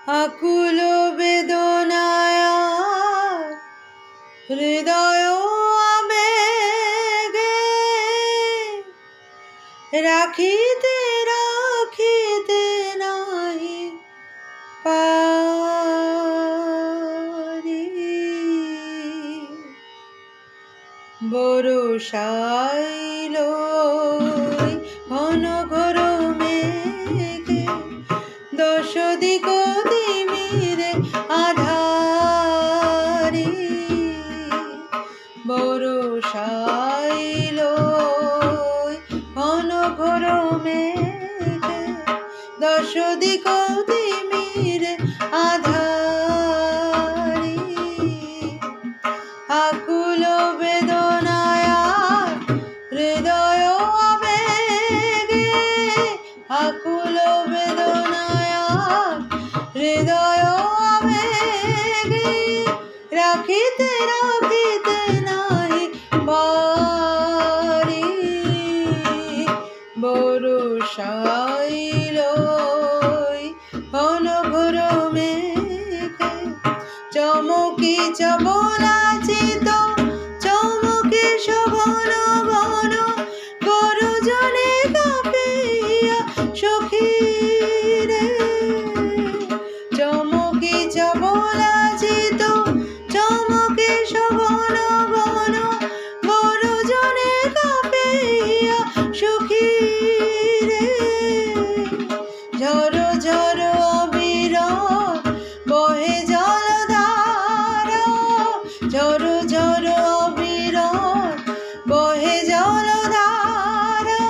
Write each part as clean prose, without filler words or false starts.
আকুল বেদনায় হৃদয় আবেগে রাখিতে রাখিতে নাই পারি। বরষাইল ঘন ঘোর মেঘে দশ দিক তিমিরে আধারি। বরষাইল ঘন ঘোর মেঘে দশ দিক তিমিরে আধারি। আকুল বেদনায় হৃদয় আবেগে আকুল বেদনায় হৃদয় আবেগে রাখিতে রাখিতে নাই পারি। বরষাইল ঘন ঘোর মেঘে চমকি চবলাচিত চমকি শোভন বন গরজনে কাঁপিয়া সখীরে। চমকি চবলাচিত চমকি শোভন বন গরজনে কাঁপিয়া সখীরে। ঝর ঝর অবিরল বহে জলধারা ঝর ঝর অবিরল বহে জলধারা।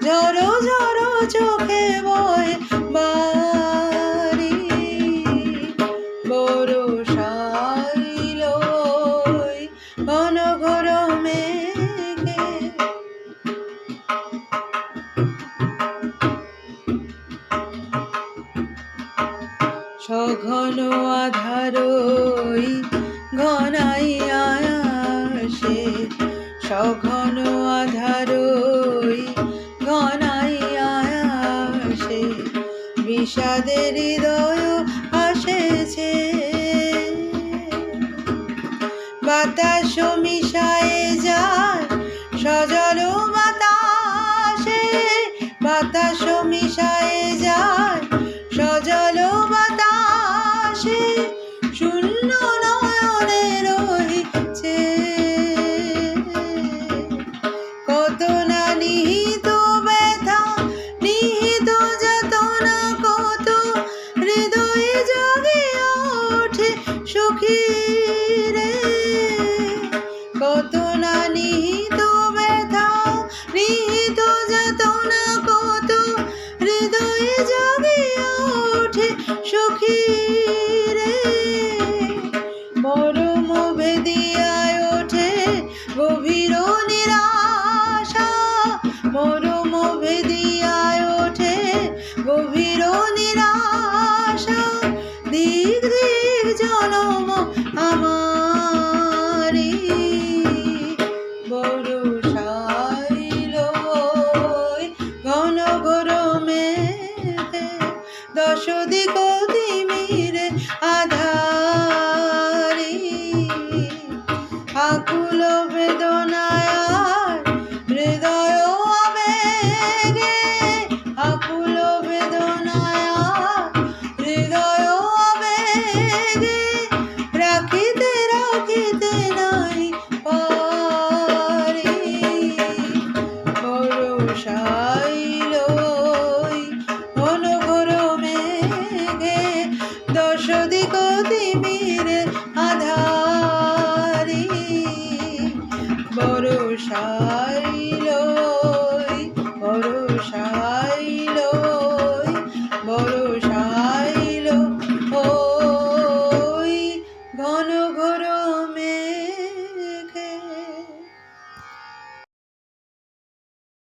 ঝর ঝর চোখে বহে বারি। বরষাইল ঘন ঘোর মেঘে সঘন আধারই ঘনাইয়া আসে সঘন আধারই ঘনাইয়া আসে। বিষাদের হৃদয় আসেছে বাতাস মিশায়ে যায় সজল বাতাসে। বাতাস মিশায়ে যায় সজল বাতাসে। শূন্য নয়নে রহিছে কত না নিহিত ব্যথা নিহিত যাতনা কত হৃদয়ে জাগিয়া ওঠে সখীরে। কত না নিহিত ব্যথা নিহিত যাতনা কত হৃদয়ে জাগিয়া ওঠে সখীরে। মরম ভেদিয়ায় ওঠে গভীর নিরাশা মরম ভেদিয়ায় ওঠে গভীর নিরাশা। দিক দিক জনম আমারি। বরষাইল ঘন ঘোর মেঘে দশ দিক তিমিরে আধারি। আকুল বেদনায় হৃদয় আবেগে আকুল বেদনায়